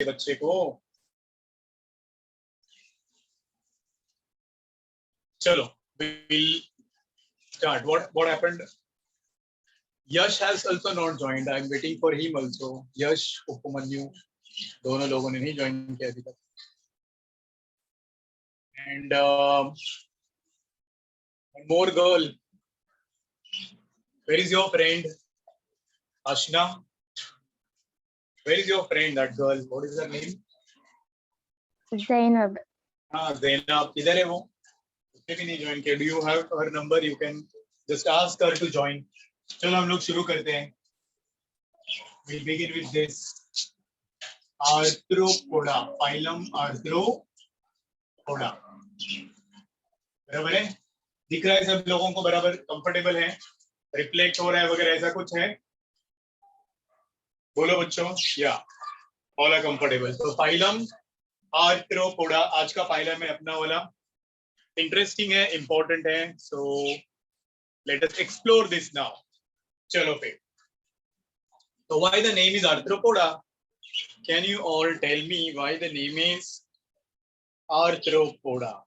बच्चे को। चलो we'll start. What happened? Yash has also not joined. I'm waiting for him also. Yash, Upamanyu, दोनों लोगों ने नहीं ज्वाइन किया अभी तक. And one more girl. Where is your friend? Ashna. Where is your friend? That girl. What is her name? Zainab. हाँ Zainab. किधर है वो? उसने भी नहीं ज्वाइन किया. Do you have her number? You can just ask her to join. चलो हम लोग शुरू करते हैं. We'll begin with this. Arthropoda. Phylum Arthropoda. बराबर है? दिख रहा है सब लोगों को बराबर? कंफर्टेबल है? रिफ्लेक्ट हो रहा है वगैरह ऐसा कुछ है? बोलो बच्चों. या ऑल आर कंफर्टेबल. तो फाइलम आर्थ्रोपोडा आज का फाइलम है अपना वाला. इंटरेस्टिंग है, इंपॉर्टेंट है. So let us explore this now. चलो फिर. तो why the name is Arthropoda? Can you all tell me why the name is Arthropoda?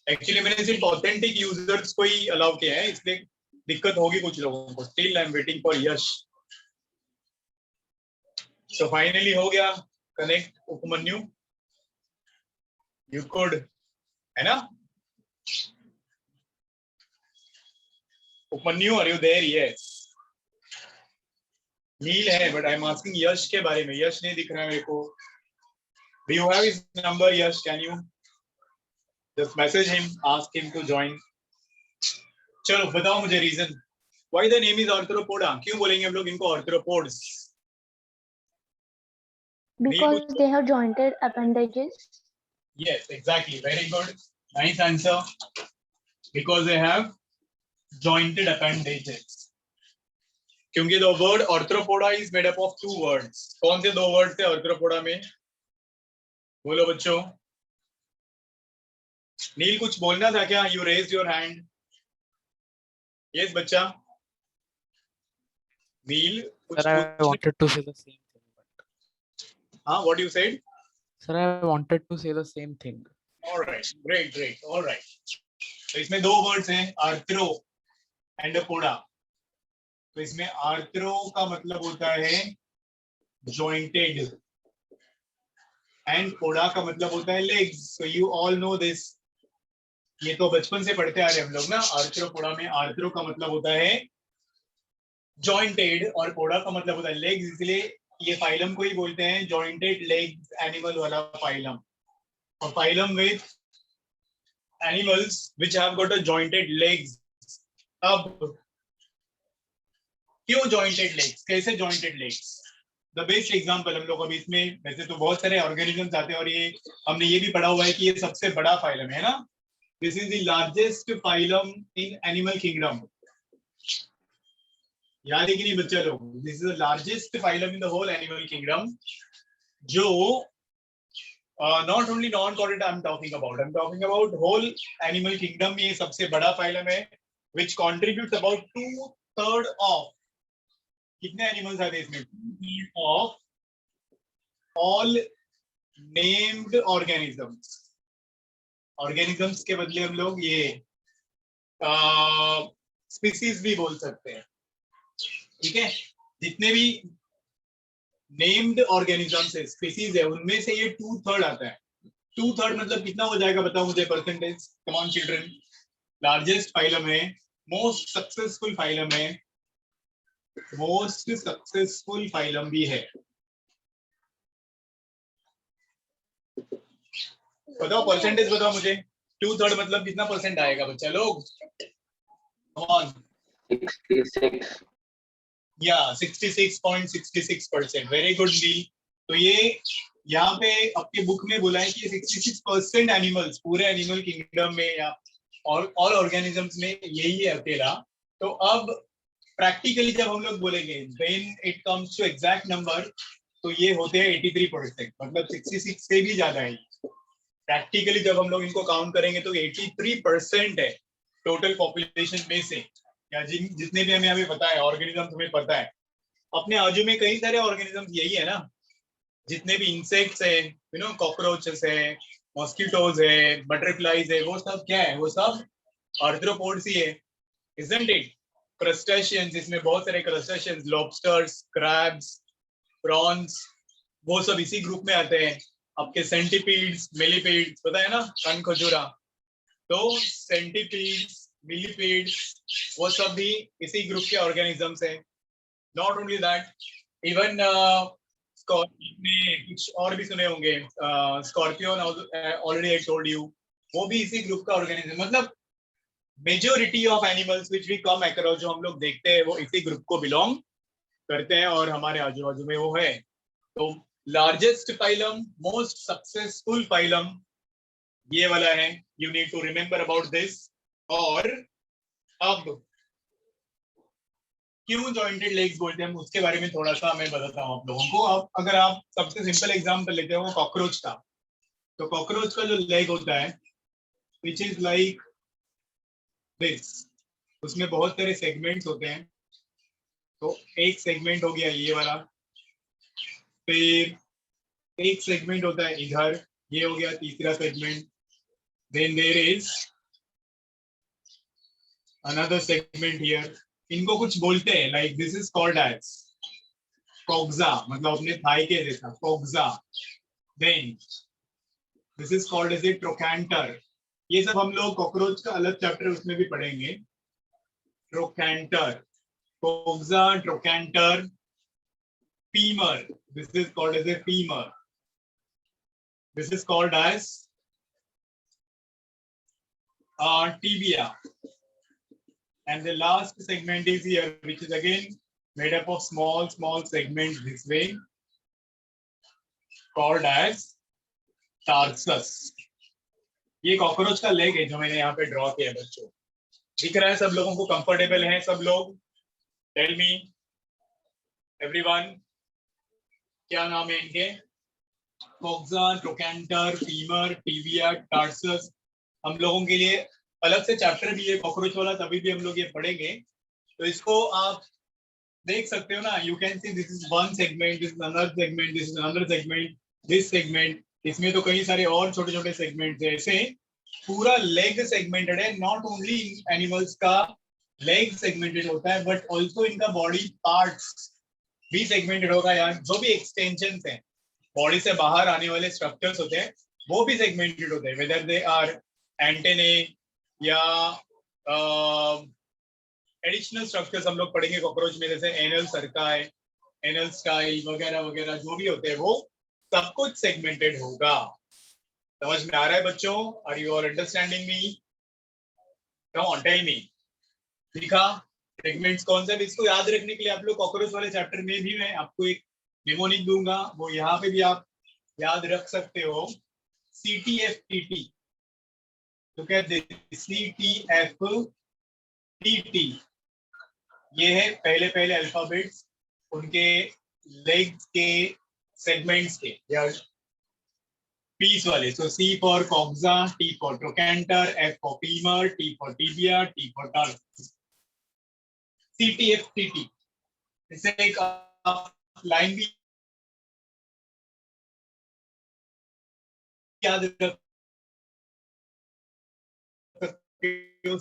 Actually मैंने सिर्फ ऑथेंटिक यूजर्स को ही अलाउ किया है, इसलिए दिक्कत होगी कुछ लोगों को. Still I am waiting for Yash. So finally हो गया कनेक्ट. उपमन्यु यू कुड, है ना? Upamanyu are you there? Yes. Neel है but I am asking Yash के बारे में. यश नहीं दिख रहा है मेरे को. Do you have his number? Yash, can you just message him, ask him to join. चलो बताओ मुझे reason. Why the name is arthropoda? क्यों बोलेंगे हम लोग इनको arthropods? Because they have jointed appendages. Yes, exactly. Very good. Nice answer. Because they have jointed appendages. क्योंकि the word arthropoda is made up of two words. कौन से दो word थे arthropoda में? बोलो बच्चों. नील कुछ बोलना था क्या? You raised your hand. Yes, बच्चा. नील. Sir, I wanted to say the same thing. हाँ, what you said? Sir, I wanted to say the same thing. All right, great. All right. तो इसमें दो वर्ड्स हैं, आर्थ्रो एंड पोडा. तो इसमें arthro का मतलब होता है जॉइंटेड एंड पोडा का मतलब होता है legs. So you all know this. ये तो बचपन से पढ़ते आ रहे हम लोग ना. आर्थ्रोपोडा में आर्थ्रो का मतलब होता है जॉइंटेड और पोडा का मतलब होता है लेग्स. इसलिए ये फाइलम को ही बोलते हैं जॉइंटेड लेग्स एनिमल वाला फाइलम. और phylum with animals which have got a jointed legs. अब क्यों जॉइंटेड लेग्स? कैसे jointed legs? The best example हम लोग अभी इसमें, वैसे तो बहुत सारे ऑर्गेनिजम्स आते हैं और ये हमने ये भी पढ़ा हुआ है कि ये सबसे बड़ा फाइलम है ना. This is the largest phylum in animal kingdom. याद है कि नहीं बच्चा लोग? This is the largest phylum in the whole animal kingdom. जो not only non-chordate I'm talking about whole animal kingdom में ये सबसे बड़ा phylum है, which contributes about 2/3 of कितने animals आते हैं इसमें? 2/3 of all named organisms. Organisms के बदले हम लोग ये स्पीसीज भी बोल सकते हैं. ठीक है? जितने भी नेम्ड ऑर्गेनिजम्स है, स्पीसीज है, उनमें से ये 2/3 आता है. 2/3 मतलब कितना हो जाएगा बताओ मुझे percentage. Come on children. Largest phylum है, मोस्ट सक्सेसफुल फाइलम है, मोस्ट सक्सेसफुल फाइलम भी है. बताओ परसेंटेज बताओ मुझे. 2/3 मतलब कितना परसेंट आएगा बच्चा लोग? Come on. 66. या 66.66%. वेरी गुड नील. तो ये यहाँ पे आपके बुक में बोला है कि 66% एनिमल्स पूरे एनिमल किंगडम में या ऑल ऑर्गेनिजम्स में यही है अकेला. तो अब प्रैक्टिकली जब हम लोग बोलेंगे when it comes to exact number, तो ये होते हैं 83%. मतलब 66 से भी ज्यादा है. प्रैक्टिकली जब हम लोग इनको काउंट करेंगे तो 83% है टोटल पॉपुलेशन में से, या जितने भी हमें अभी पता है ऑर्गेनिज्म हमें पता है. अपने आजू में कई सारे ऑर्गेनिजम्स यही है ना, जितने भी इंसेक्ट्स है, कॉकरोचेस है, मॉस्किटोज है, बटरफ्लाईज है, वो सब क्या है, वो सब आर्थ्रोपोड्स ही है, isn't it? क्रस्टेशियंस, इसमें बहुत सारे क्रस्टेशियंस, लॉबस्टर्स, क्रैब्स, प्रॉन्स, वो सब इसी ग्रुप में आते हैं। आपके सेंटीपीड्स, मिलीपीड्स, पता है ना, कन खजूरा, तो सेंटीपीड्स, मिलीपीड्स, वो सब भी इसी ग्रुप के ऑर्गेनिजम्स हैं। नॉट ओनली दैट, इवन कुछ और भी सुने होंगे, scorpion, already I told you, वो भी इसी ग्रुप का ऑर्गेनिज्म, मतलब majority of animals which we come across, जो हम लोग देखते हैं, वो इसी ग्रुप को बिलोंग करते हैं और हमारे आजू बाजू में वो है। तो largest phylum, most successful phylum ये वाला है, you need to remember about this. और अब क्यों जॉइंटेड लेग्स बोलते हैं उसके बारे में थोड़ा सा मैं बताता हूँ आप लोगों को। अब अगर आप सबसे सिंपल एग्जांपल लेते हो कॉकरोच का, तो कॉकरोच का जो लेग होता है विच इज लाइक दिस, उसमें बहुत सारे सेगमेंट्स होते हैं। तो एक सेगमेंट हो गया ये वाला, फिर एक सेगमेंट होता है इधर, ये हो गया तीसरा segment, then there is another segment here. इनको कुछ बोलते हैं, like this is called as coxa, मतलब अपने थाई के जैसा coxa. Then this is called as a trochanter. ये सब हम लोग कॉकरोच का अलग चैप्टर उसमें भी पढ़ेंगे। Trochanter, कोक्सा, trochanter, femur, this is called as a femur, this is called as tibia, and the last segment is here, which is again made up of small segments this way, called as tarsus. ये cockroach का leg है जो मैंने यहाँ पे draw किया है बच्चों, दिख रहा है सब लोगों को? कंफर्टेबल है सब लोग? टेल मी एवरीवन, क्या नाम है इनके? कोक्सा, ट्रोकैंटर, फीमर, टिबिया, टार्सस। हम लोगों के लिए अलग से चैप्टर भी है कॉकरोच वाला, तभी भी हम लोग ये पढ़ेंगे। तो इसको आप देख सकते हो ना, you can see this is one segment, this is another segment, this is another segment, this segment, इसमें तो कई सारे और छोटे छोटे सेगमेंट्स है। ऐसे पूरा लेग सेगमेंटेड है। नॉट ओनली एनिमल्स का लेग सेगमेंटेड होता है, बट ऑल्सो इनका बॉडी पार्ट्स भी सेगमेंटेड होगा यार। जो भी एक्सटेंशन है, बॉडी से बाहर आने वाले स्ट्रक्चर्स होते हैं, वो भी सेगमेंटेड होते हैं, वेदर दे आर एंटेने या एडिशनल स्ट्रक्चर्स हम लोग पढ़ेंगे कॉकरोच में, जैसे एनल सर्काई, एनल स्टाइल वगैरह वगैरह, जो भी होते हैं वो सब कुछ सेगमेंटेड होगा। समझ में आ रहा है बच्चों? Are you are understanding me? Come on tell me, लिखा सेगमेंट्स कौन सा? इसको याद रखने के लिए आप लोग कॉकरोच वाले चैप्टर में भी मैं आपको एक निमोनिक दूंगा, वो यहाँ पे भी आप याद रख सकते हो। CTFTT, तो कहते CTFTT, ये है पहले पहले अल्फाबेट्स उनके लेग्स के सेगमेंट्स के या पीस वाले। So C for coxa, T for trochanter, F for femur, T for tibia, T for tarsus. CTFTT, इसे एक लाइन भी याद रख सकते हो।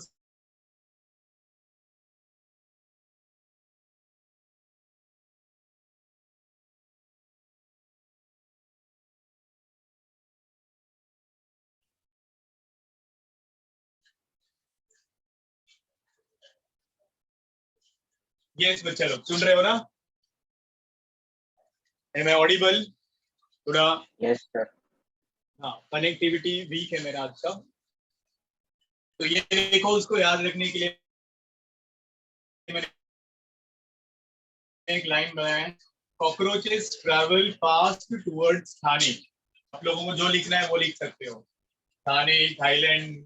यस बच्चा लोग सुन रहे हो ना? Am I audible? थोड़ा Yes, sir. हाँ, कनेक्टिविटी वीक है मेरा आज का। तो ये देखो, उसको याद रखने के लिए मैंने एक लाइन बनाया है, कॉकरोचेस ट्रैवल फास्ट टुवर्ड्स थाने। आप लोगों को जो लिखना है वो लिख सकते हो, Thane, Thailand.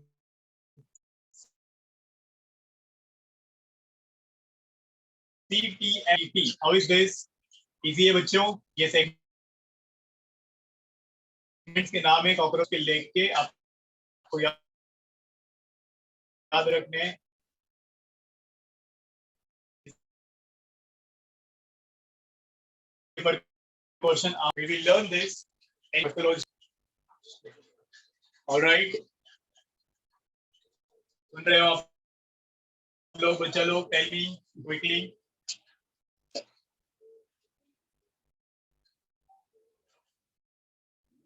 CTFT, how is this? Easy है बच्चों, ये सेगमेंट्स के नाम है कॉकरोच के लेग के, आपको याद रखने हैं। a question, we will learn this in methodology. All right. सुन रहे हो आप लोग? बच्चा लोग, tell me quickly.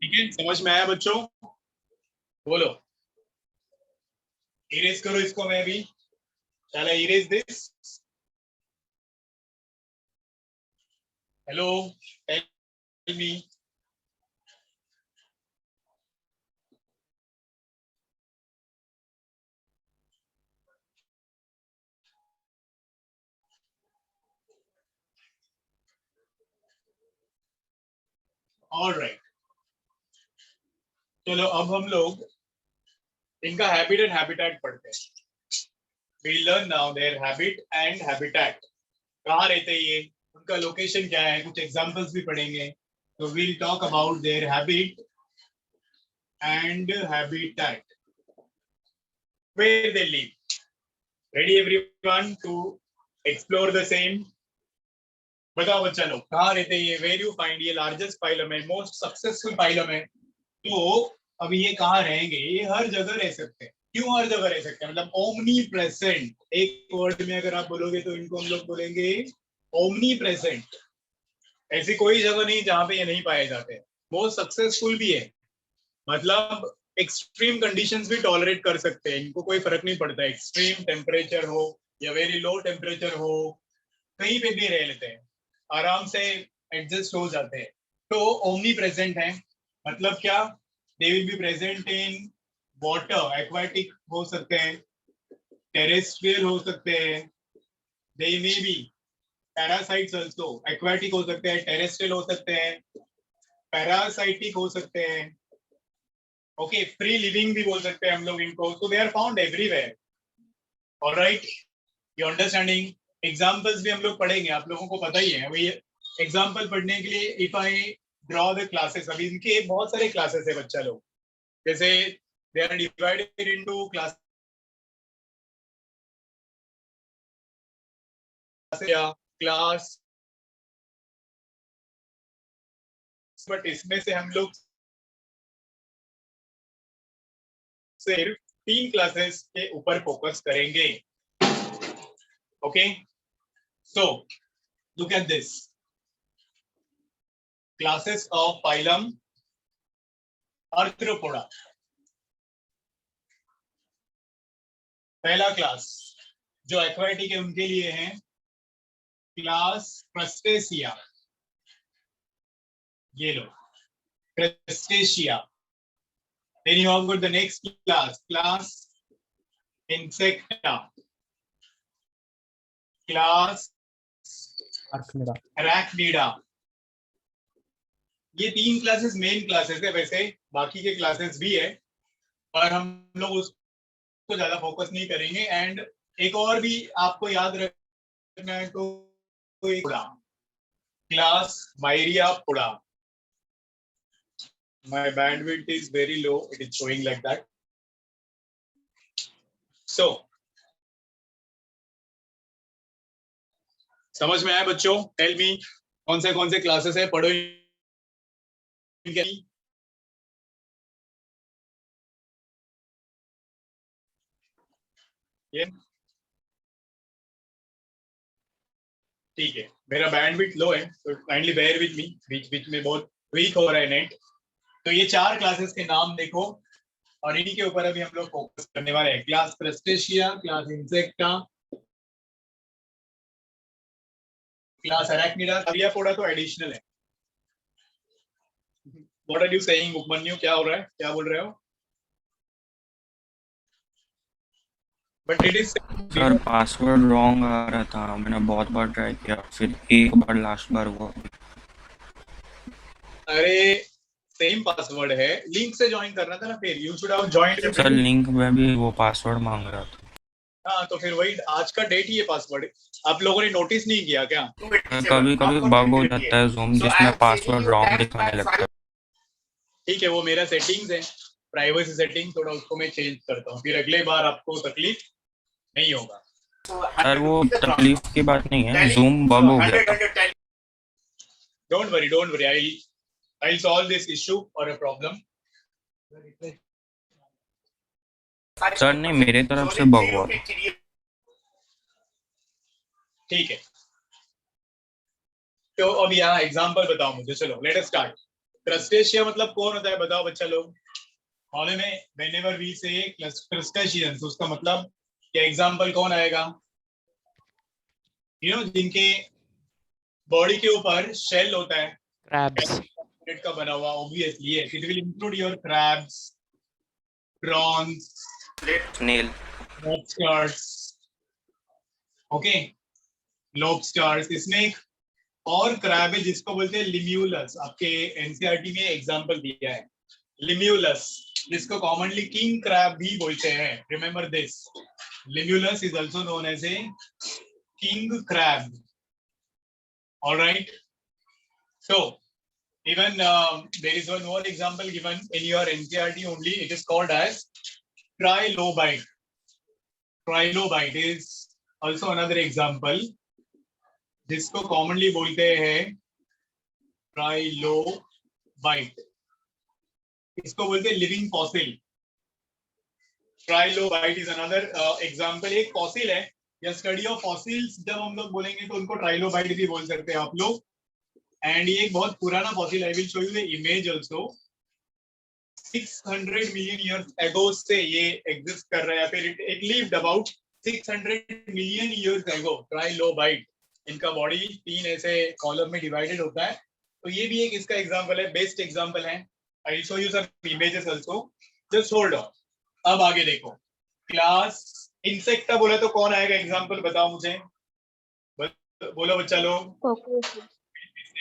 ठीक है, समझ में आया बच्चों? बोलो। इरेज करो इसको मैं भी। Shall I erase this? Hello, tell me. All right. चलो अब हम लोग इनका हैबिट एंड हैबिटेट पढ़ते हैं। We learn now their habit and habitat. कहाँ रहते हैं ये, उनका लोकेशन क्या है, कुछ एग्जांपल्स भी पढ़ेंगे। तो we'll talk about their habit and habitat. Where they live. Ready everyone to explore the same? बताओ बच्चा लोग कहाँ रहते हैं ये, where you find, ये लार्जेस्ट फाइलम है, मोस्ट सक्सेसफुल फाइलम है। तो अब ये कहाँ रहेंगे, ये हर जगह रह सकते हैं। क्यों हर जगह रह सकते हैं? मतलब ओमनी प्रेजेंट, एक वर्ड में अगर आप बोलोगे तो इनको हम लोग बोलेंगे ओमनी प्रेजेंट। ऐसी कोई जगह नहीं जहाँ पे ये नहीं पाए जाते। मोस्ट सक्सेसफुल भी है, मतलब एक्सट्रीम कंडीशंस भी टॉलरेट कर सकते हैं, इनको कोई फर्क नहीं पड़ता। एक्सट्रीम टेम्परेचर हो या वेरी लो टेम्परेचर हो, कहीं पे भी रह लेते हैं, आराम से एडजस्ट हो जाते हैं। तो ओमनी प्रेजेंट है, मतलब क्या? They will be present in water, aquatic हो सकते हैं, टेरेस्ट्रियल हो सकते हैं, they may be parasites also, aquatic हो सकते हैं, टेरेस्ट्रियल हो सकते हैं, पैरासाइटिक हो सकते हैं, ओके, फ्री लिविंग भी बोल सकते हैं हम लोग इनको। तो they are found everywhere. Alright, you understanding? Examples भी हम लोग पढ़ेंगे, आप लोगों को पता ही है। वही एग्जांपल पढ़ने के लिए if I draw the classes, अभी इनके बहुत सारे क्लासेस है बच्चा लोग, जैसे they are divided into class या क्लास, बट इसमें से हम लोग सिर्फ 3 क्लासेस के ऊपर फोकस करेंगे। Okay, so look at this classes of phylum arthropoda. पहला क्लास जो एक्वाटिक है उनके लिए है क्लास क्रस्टेशिया। ये लो crustacea. Then you have got the next class, class Insecta, class Arachnida। ये 3 क्लासेस मेन क्लासेस है, वैसे बाकी के क्लासेस भी है पर हम लोग उसको ज्यादा फोकस नहीं करेंगे। एंड एक और भी आपको याद रखना है तो क्लास मायरिया पोडा। My bandwidth is very low, it is showing like that. So समझ में आया बच्चों? Tell me कौन से क्लासेस है, पढ़ो। ये ठीक है, मेरा बैंडविड्थ लो है तो काइंडली बेयर विद मी, बीच में बहुत वीक हो रहा है नेट। तो ये 4 क्लासेस के नाम देखो और इन्हीं के ऊपर अभी हम लोग फोकस करने वाले हैं। Class crustacea, class insecta, class arachnida. Arthropoda तो एडिशनल है। What are you saying Upamanyu? क्या हो रहा है, क्या बोल रहे हो? But it is sir password wrong आ रहा था, मैंने बहुत बार ट्राई किया, फिर एक बार लास्ट बार हुआ। अरे सेम पासवर्ड है, लिंक से ज्वाइन करना था ना, फिर you should have joined. Sir link में भी वो पासवर्ड मांग रहा था। हाँ तो फिर वही आज का डेट ही है पासवर्ड। आप लोगों ने नोटिस नहीं किया क्या? कभी कभी बग हो जाता है जूम जिसमें पासवर्ड रॉन्ग दिखाने लगता है। ठीक है, वो मेरा सेटिंग्स है, प्राइवेसी सेटिंग, थोड़ा उसको मैं चेंज करता हूँ, फिर अगले बार आपको तकलीफ नहीं होगा। सर वो तकलीफ की बात नहीं है, जूम बग हो गया था। Don't worry. I'll solve this issue or a problem. Sir नहीं, मेरे तरफ से बग हुआ। ठीक है, तो अब यहाँ एग्जांपल बताओ मुझे। चलो लेट अस स्टार्ट। क्रस्टेशिया मतलब कौन होता है बताओ बच्चा लोग। मालूम है व्हेनेवर वी से क्रस्टेशियंस, उसका मतलब क्या एग्जांपल कौन आएगा? जिनके बॉडी के ऊपर शेल होता है, crabs, का बना हुआ, obviously it will include your crabs, prawns, snail, lobsters. Okay, lobsters. इसमें एक और क्रैब है जिसको बोलते हैं लिम्यूलस। आपके एनसीईआरटी में एग्जांपल दिया है लिम्यूलस, जिसको कॉमनली किंग क्रैब भी बोलते हैं। Remember this, Limulus is also known as a king crab. Alright, so even there is one more example given in your NCERT only. It is called as trilobite. Trilobite is also another example जिसको commonly बोलते हैं trilobite. इसको बोलते हैं living fossil. Trilobite is another example. एक fossil है या study of fossils जब हम लोग बोलेंगे तो उनको trilobite भी बोल सकते हैं आप लोग। एंड ये एक बहुत पुराना fossil, I will show you the image also. 600 million years ago से ये एग्जिस्ट कर रहा है, फिर it lived about 600 million years ago. Trilobite, इनका बॉडी 3 ऐसे कॉलम में डिवाइडेड होता है। तो ये भी एक इसका एग्जांपल है, बेस्ट एग्जांपल है। I will show you some images also, just hold on. अब आगे देखो, क्लास इंसेक्ट का बोला तो कौन आएगा एग्जांपल बताओ मुझे, बोलो बच्चा लोग।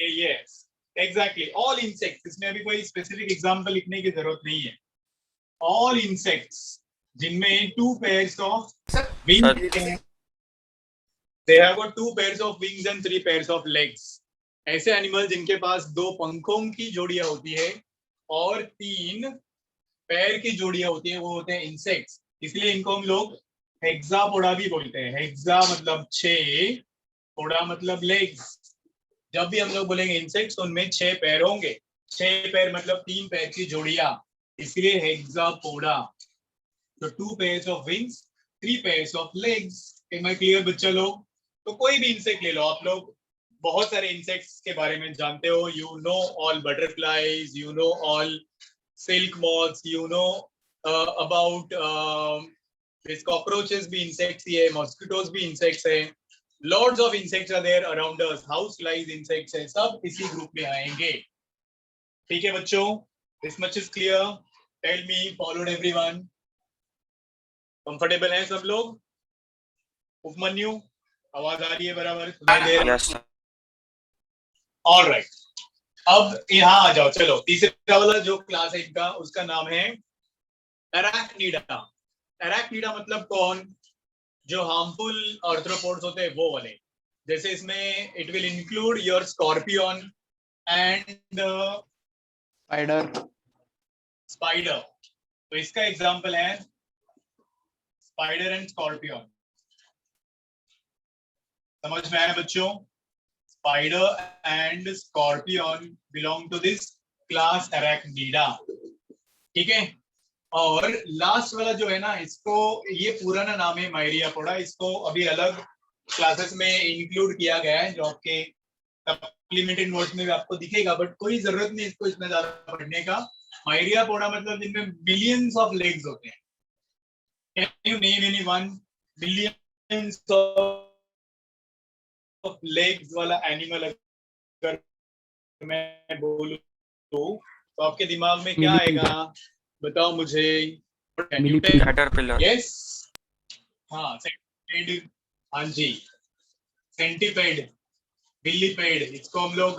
Yes, exactly. All insects. इसमें अभी कोई स्पेसिफिक एग्जांपल लिखने की जरूरत नहीं है। All insects जिनमें 2 pairs of wings, they have got 2 pairs of wings and 3 pairs of legs. ऐसे एनिमल जिनके पास 2 पंखों की जोड़ियां होती है और 3 पैर की जोड़ियां होती है, वो होते हैं इंसेक्ट्स। इसलिए इनको हम लोग हेक्सापोडा भी बोलते हैं। हेक्सा मतलब 6, पोडा मतलब लेग्स। जब भी हम लोग बोलेंगे इंसेक्ट्स, उनमें 6 पैर होंगे। 6 पैर मतलब 3 पैर की जोड़ियां, इसलिए हेक्सापोडा। तो 2 pairs of wings, 3 pairs of legs. Am I clear बच्चा लोग? तो कोई भी इंसेक्ट ले लो आप लोग, बहुत सारे इंसेक्ट्स के बारे में जानते हो। You know all butterflies, you know all silk moths, you know about cockroaches भी इंसेक्ट्स ही है, मॉस्किटोज भी इंसेक्ट्स है। Lots of insects are there around us. House flies insects है, सब इसी ग्रुप में आएंगे। ठीक है बच्चों, this much is clear. Tell me, followed everyone? Comfortable हैं सब लोग? उपमन्यु, आवाज आ रही है बराबर? Yes sir. All right. अब यहाँ आ जाओ। चलो तीसरा वाला जो क्लास है इनका, उसका नाम है एराक्निडा। एराक्निडा मतलब कौन? जो हार्मफुल आर्थ्रोपोड्स होते हैं वो वाले। जैसे इसमें it will include your scorpion and spider. तो इसका एग्जांपल है स्पाइडर एंड स्कॉर्पियन। समझ में आया बच्चों? Spider and scorpion belong to this class arachnida. ठीक है, और लास्ट वाला जो है ना, इसको ये पुराना नाम है मायरियापोडा। इसको अभी अलग क्लासेस में इंक्लूड किया गया है जो आपके सप्लीमेंट्री नोट्स में भी आपको दिखेगा, बट कोई जरूरत नहीं इसको इतना ज्यादा पढ़ने का। मायरियापोडा मतलब जिनमें मिलियंस ऑफ लेग्स होते हैं। Can you name any one millions of legs वाला एनिमल अगर मैं बोलूं तो आपके दिमाग में क्या आएगा बताओ मुझे? कैटरपिलर। यस, हाँ सेंटीपेड, हाँ जी सेंटीपेड, बिल्लीपेड। इसको हम लोग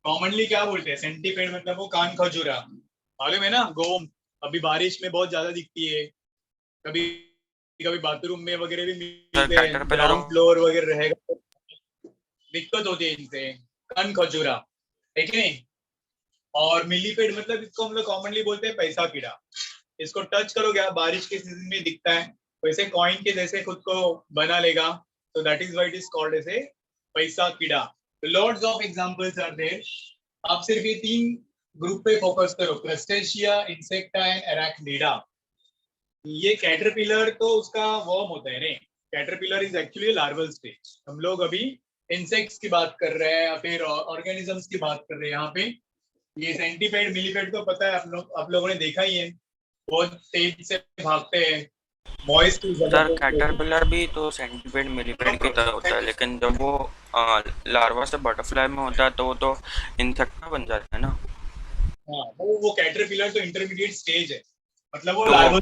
कॉमनली क्या बोलते हैं? सेंटीपेड मतलब वो कान खजूरा, मालूम है ना? गोम अभी बारिश में बहुत ज्यादा दिखती है, कभी कभी बाथरूम में वगैरह भी मिलते हैं, ग्राउंड फ्लोर वगैरह रहेगा, दिक्कत होती है इनसे। कान खजूरा, है कि नहीं? और मिलीपेड मतलब इसको हम लोग कॉमनली बोलते हैं पैसा कीड़ा। इसको टच करोगे आप, बारिश के सीजन में दिखता है, वैसे कॉइन के जैसे खुद को बना लेगा, तो that is why it is called as a पैसा कीड़ा। Lots of examples are there. आप सिर्फ ये 3 ग्रुप पे फोकस करो, क्रस्टेशिया, इंसेक्टा एंड एराक्निडा। ये कैटरपिलर तो उसका वर्म होता है रे, caterpillar is actually larval stage. हम लोग अभी इंसेक्ट्स की बात कर रहे हैं या फिर ऑर्गेनिजम्स की बात कर रहे हैं यहाँ पे। ये सेंटीपेड मिलीपेड तो पता है, आप लोगों ने देखा ही है, बहुत तेज से भागते हैं, मॉइस्ट सर कैटरपिलर भी तो सेंटीपेड मिलीपेड की तरह होता है, लेकिन जब वो लार्वा से बटरफ्लाई में होता है तो वो तो इंसेक्टा बन जाता है ना। हाँ, वो कैटरपिलर तो इंटरमीडिएट स्टेज है, मतलब वो तो लार्वल।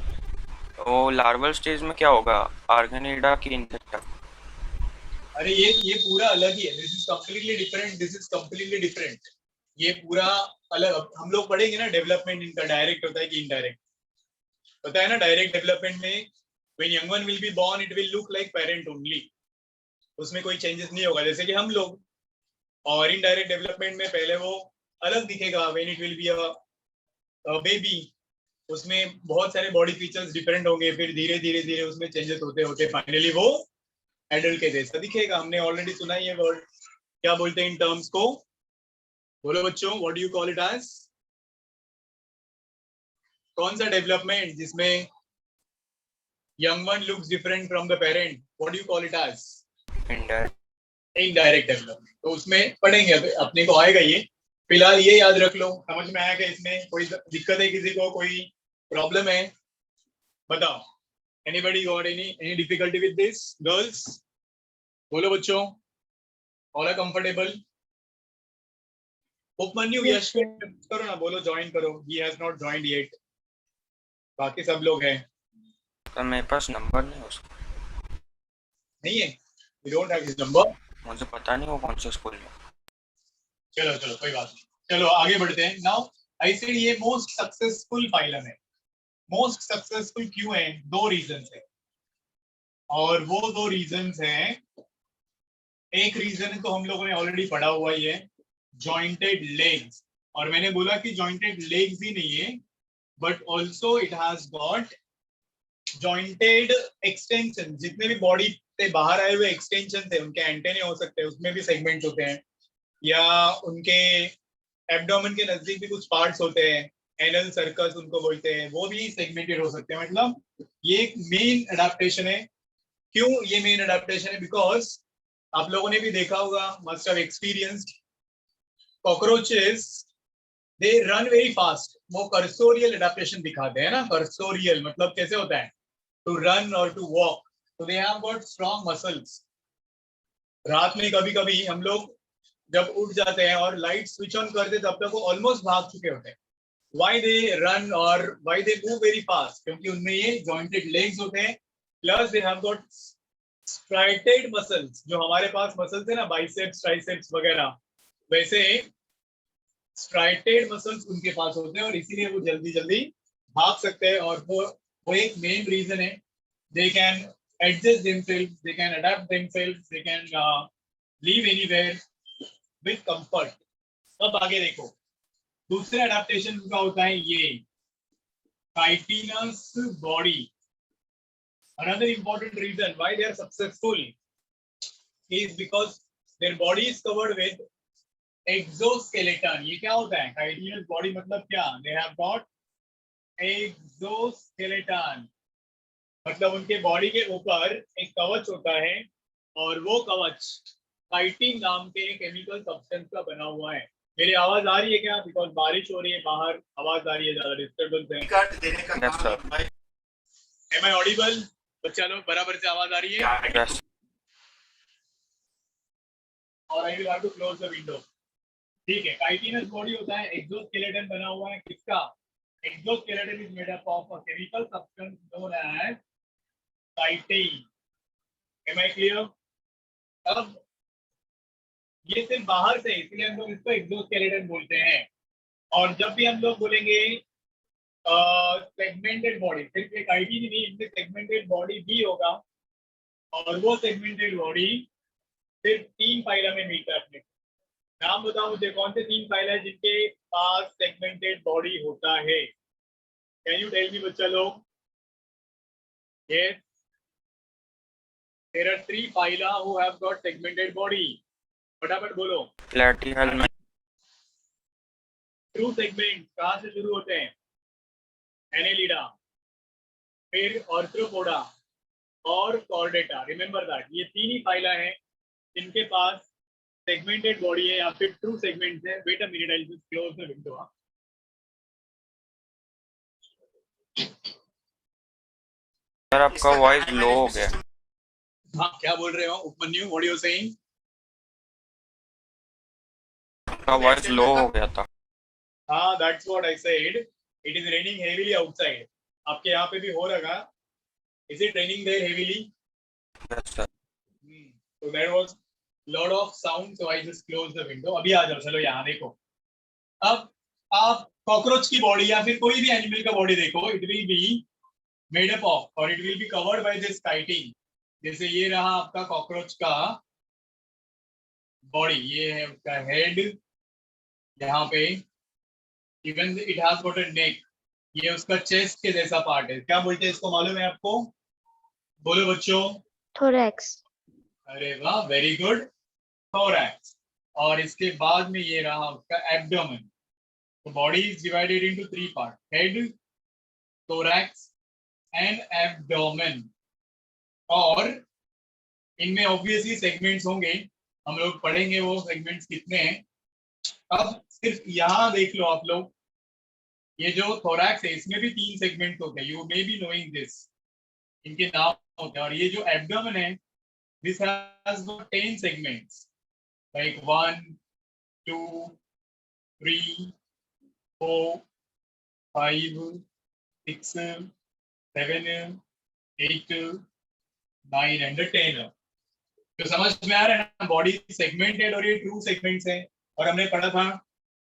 वो लार्वल स्टेज में क्या होगा, आर्गेनिडा की इंसेक्टा? अरे ये पूरा अलग ही है, this is completely different, this is completely different. ये पूरा अलग, हम लोग पढ़ेंगे ना डेवलपमेंट इनका डायरेक्ट होता है कि इनडायरेक्ट। पता है ना, डायरेक्ट डेवलपमेंट में when young one will be born it will look like parent only, उसमें कोई चेंजेस नहीं होगा जैसे कि हम लोग। और इनडायरेक्ट डेवलपमेंट में पहले वो अलग दिखेगा, when it will be a baby, उसमें बहुत सारे बॉडी फीचर्स डिफरेंट होंगे, फिर धीरे धीरे धीरे उसमें चेंजेस होते होते फाइनली वो एडल्ट के जैसा दिखेगा। हमने ऑलरेडी सुना है ये वर्ड, क्या बोलते हैं इन टर्म्स को, बोलो बच्चों, what do you call it as? कौन सा डेवलपमेंट जिसमें young one looks different from the parent, what do you call it as? Indirect development. तो उसमें पढ़ेंगे, अपने को आएगा ये। फिलहाल ये याद रख लो, समझ में आया कि इसमें कोई दिक्कत है, किसी को कोई प्रॉब्लम है बताओ? Anybody got any difficulty with this? Girls बोलो बच्चों, all are comfortable? Upamanyu, Yes, yes sir. करो ना, बोलो ज्वाइन करो, he has not joined yet, बाकी सब लोग हैं। तो मेरे पास नंबर नहीं उसका, नहीं है, we don't have his number. मुझे पता नहीं वो कौन से स्कूल में। चलो चलो कोई बात नहीं, चलो आगे बढ़ते हैं। नाउ आई सेड ये मोस्ट सक्सेसफुल फाइलम है। मोस्ट सक्सेसफुल क्यों है? 2 रीजंस है, और वो 2 रीजंस हैं। एक रीजन तो हम लोगों ने ऑलरेडी पढ़ा हुआ ही है, जॉइंटेड लेग्स। और मैंने बोला कि जॉइंटेड लेग्स ही नहीं है, but also it has got jointed extension. जितने भी बॉडी से बाहर आए हुए एक्सटेंशन थे, उनके एंटेने हो सकते हैं, उसमें भी सेगमेंट होते हैं, या उनके एब्डोमेन के नजदीक भी कुछ पार्ट्स होते हैं, एनल सर्कस उनको बोलते हैं, वो भी सेगमेंटेड हो सकते हैं। मतलब ये एक मेन अडेप्टेशन है। क्यों ये मेन अडेप्टेशन है? बिकॉज आप लोगों ने भी देखा होगा, must have experienced, cockroaches they run very fast. वो कर्सोरियल अडेप्टेशन दिखाते हैं ना, कर्सोरियल मतलब कैसे होता है, टू रन और टू वॉक। तो they have got strong muscles. रात में कभी कभी हम लोग जब उठ जाते हैं और लाइट स्विच ऑन करते तब तक वो ऑलमोस्ट भाग चुके होते हैं। Why they run or why they move very fast? क्योंकि उनमें ये jointed legs होते हैं, plus they have got striated muscles। जो हमारे पास मसल्स है ना, बाइसेप्स, ट्राइसेप्स वगैरह, वैसे striated muscles उनके पास होते हैं, और इसीलिए वो जल्दी जल्दी भाग सकते हैं। और वो एक मेन रीजन है। They can adjust themselves, they can adapt themselves, they can live anywhere with comfort। अब आगे देखो, दूसरे अडेप्टेशन का होता है ये chitinous body। Another important reason why they are successful is because their body is covered with exoskeleton। ये क्या होता है chitinous body? मतलब क्या? They have got exoskeleton, मतलब उनके बॉडी के ऊपर एक कवच होता है, और वो कवच काइटिन नाम के केमिकल सब्सटेंस का बना हुआ है। मेरी आवाज आ रही है क्या? बिकॉज बारिश हो रही है बाहर, आवाज आ रही है, ज्यादा डिस्टर्बेंस है। Am I audible? बच्चा लोग बराबर से आवाज आ रही है? Yes. और I will have to close the window। ठीक है, काइटिनस बॉडी होता है, एक्सोस्केलेटन बना हुआ है किसका? Exoskeleton is made up of a chemical substance known as chitin. Am I clear? अब ये सिर्फ बाहर से, इसलिए हम लोग इसको एक्सोस्केलेटन बोलते हैं। और जब भी हम लोग बोलेंगे सेगमेंटेड बॉडी, सिर्फ एक आईडी नहीं, इनमें सेगमेंटेड बॉडी भी होगा, और वो सेगमेंटेड बॉडी सिर्फ 3 फाइलम में मिलता है। अपने नाम बताओ मुझे, कौन से 3 फाइल है जिनके पास सेगमेंटेड बॉडी होता है? कैन यू टेल मी बच्चा लोग? Yes, there are 3 phyla who have got segmented body. फटाफट बोलो। प्लेटिहल में ट्रू सेगमेंट कहाँ से शुरू होते हैं? एनेलिडा, फिर ऑर्थ्रोपोडा और कॉर्डेटा। रिमेंबर दैट ये तीन ही फाइला हैं जिनके पास सेगमेंटेड बॉडी है या फिर ट्रू सेगमेंट है। Wait a minute, I just close the window. Sir आपका वॉइस लो हो गया। हाँ, क्या बोल रहे हो उपमन्यु? What you saying? आपका वॉइस लो हो गया था। हाँ, that's what I said. It is raining heavily outside. आपके यहाँ पे भी हो रहा? Is it raining there heavily? Yes sir. So there was lot of sound, so I just closed the window. अभी आ जाओ, चलो यहाँ देखो। अब आप कॉकरोच की बॉडी या फिर कोई भी एनिमल का बॉडी देखो, it will be made up of और it will be covered by this chitin. जैसे ये रहा आपका कॉकरोच का बॉडी, ये है उसका हेड, यहाँ पे even it has got a neck. ये उसका चेस्ट के जैसा पार्ट है। क्या बोलते हैं इसको, मालूम है आपको? बोलो बच्चों। thorax. अरे वाह, वेरी गुड, thorax। और इसके बाद में ये रहा उसका एब्डोमेन। तो body is divided into three part, head, thorax and abdomen. और इनमें ऑब्वियसली सेगमेंट्स होंगे, हम लोग पढ़ेंगे वो सेगमेंट्स कितने हैं। अब सिर्फ यहाँ देख लो आप लोग, ये जो thorax है इसमें भी 3 सेगमेंट होते हैं। You may be knowing this, इनके नाम होते हैं। और ये जो एब्डोमेन है, this has got 10 segments, like 1, 2, 3, 4, 5, 6, 7, 8, 9 and 10। तो समझ में आ रहा है ना? बॉडी सेगमेंटेड और ये ट्रू सेगमेंट्स है। और हमने पढ़ा था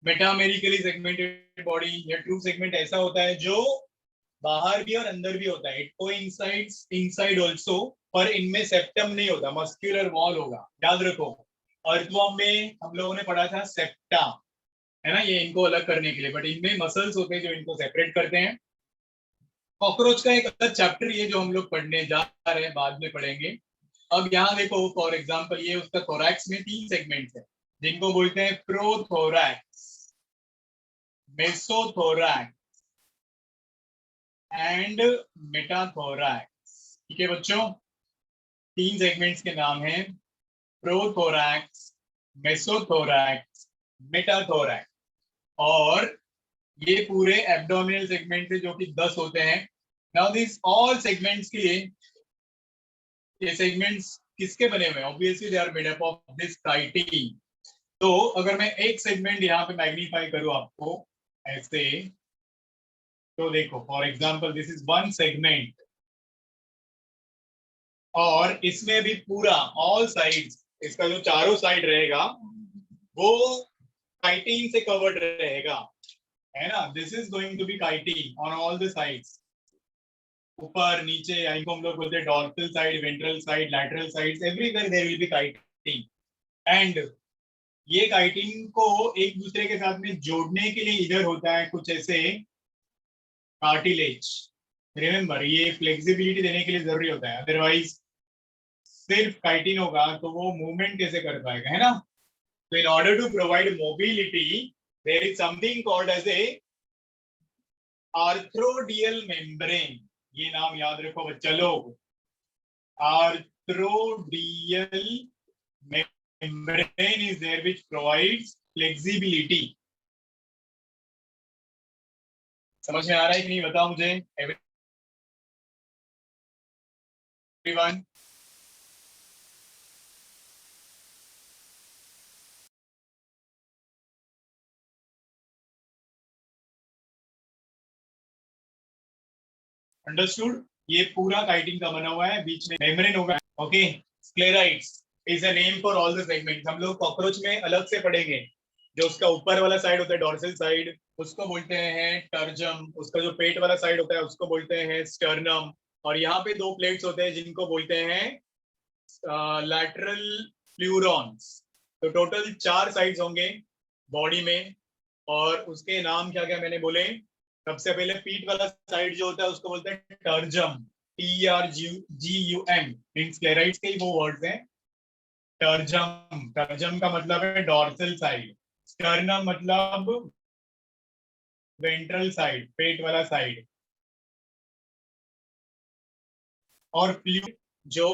मेटामेरिकली सेगमेंटेड बॉडी या ट्रू सेगमेंट ऐसा होता है जो बाहर भी और अंदर भी होता है। इट कोइंसाइड्स इनसाइड आल्सो, पर इनमें सेप्टम नहीं होता, मस्क्यूलर वॉल होगा। याद रखो, अर्थवर्म में हम लोगों ने पढ़ा था सेप्टा, है ना, ये इनको अलग करने के लिए, बट इनमें मसल्स होते हैं जो इनको सेपरेट करते हैं। कॉकरोच का एक अलग चैप्टर ये जो हम लोग पढ़ने जा रहे हैं, बाद में पढ़ेंगे। अब यहाँ देखो, फॉर एग्जांपल ये उसका थोरैक्स में 3 सेगमेंट्स है जिनको बोलते हैं प्रोथोरैक्स, मेसोथोरैक्स एंड मेटाथोरैक्स। ठीक है बच्चों, 3 सेगमेंट्स के नाम हैं प्रोथोरैक्स, मेसोथोरैक्स, मेटाथोरैक्स। और ये पूरे एब्डोमिनल सेगमेंट है जो कि 10 होते हैं। नाउ दिस ऑल सेगमेंट्स के लिए, ये सेगमेंट्स किसके बने हुए हैं? Obviously they are made up of this chitin. तो अगर मैं एक सेगमेंट यहाँ पे मैग्नीफाई करूँ आपको ऐसे, तो देखो for example this is 1 segment, और इसमें भी पूरा ऑल साइड्स, इसका जो चारों साइड रहेगा वो काइटिन से कवर्ड रहेगा, है ना। This is going to be chitin on all the sides, ऊपर नीचे, इनको हम लोग बोलते हैं dorsal side, ventral side, lateral sides, everywhere there will be chitin. And ये काइटिन को एक दूसरे के साथ में जोड़ने के लिए इधर होता है कुछ ऐसे कार्टिलेज। रिमेंबर, ये फ्लेक्सिबिलिटी देने के लिए जरूरी होता है, अदरवाइज सिर्फ काइटिन होगा तो वो मूवमेंट कैसे कर पाएगा, है ना। तो in order to provide mobility there is something called as a arthrodial membrane. ये नाम याद रखो बच्चा लोग, arthrodial membrane is there which provides flexibility. समझ में आ रहा है कि नहीं, बताओ मुझे एवरीवन। अंडरस्टूड? ये पूरा काइटिन का बना हुआ है, बीच में मेम्ब्रेन होगा। Okay, sclereids is a name for all the segments. हम लोग कॉकरोच में अलग से पढ़ेंगे। जो उसका ऊपर वाला साइड होता है डॉर्सल साइड, उसको बोलते हैं टर्जम। उसका जो पेट वाला साइड होता है उसको बोलते हैं स्टर्नम। और यहाँ पे 2 प्लेट्स होते हैं जिनको बोलते हैं लैटरल प्लूरॉन्स। तो टोटल 4 साइड्स होंगे बॉडी में, और उसके नाम क्या क्या मैंने बोले। सबसे पहले पीठ वाला साइड जो होता है उसको बोलते हैं टर्जम, TRGUM। इन स्क्लेराइड्स के ही वो वर्ड्स हैं, टर्जम, टर्जम का मतलब है डॉर्सल साइड, स्टर्नम मतलब वेंट्रल साइड, पेट वाला साइड, और फ्लूइड जो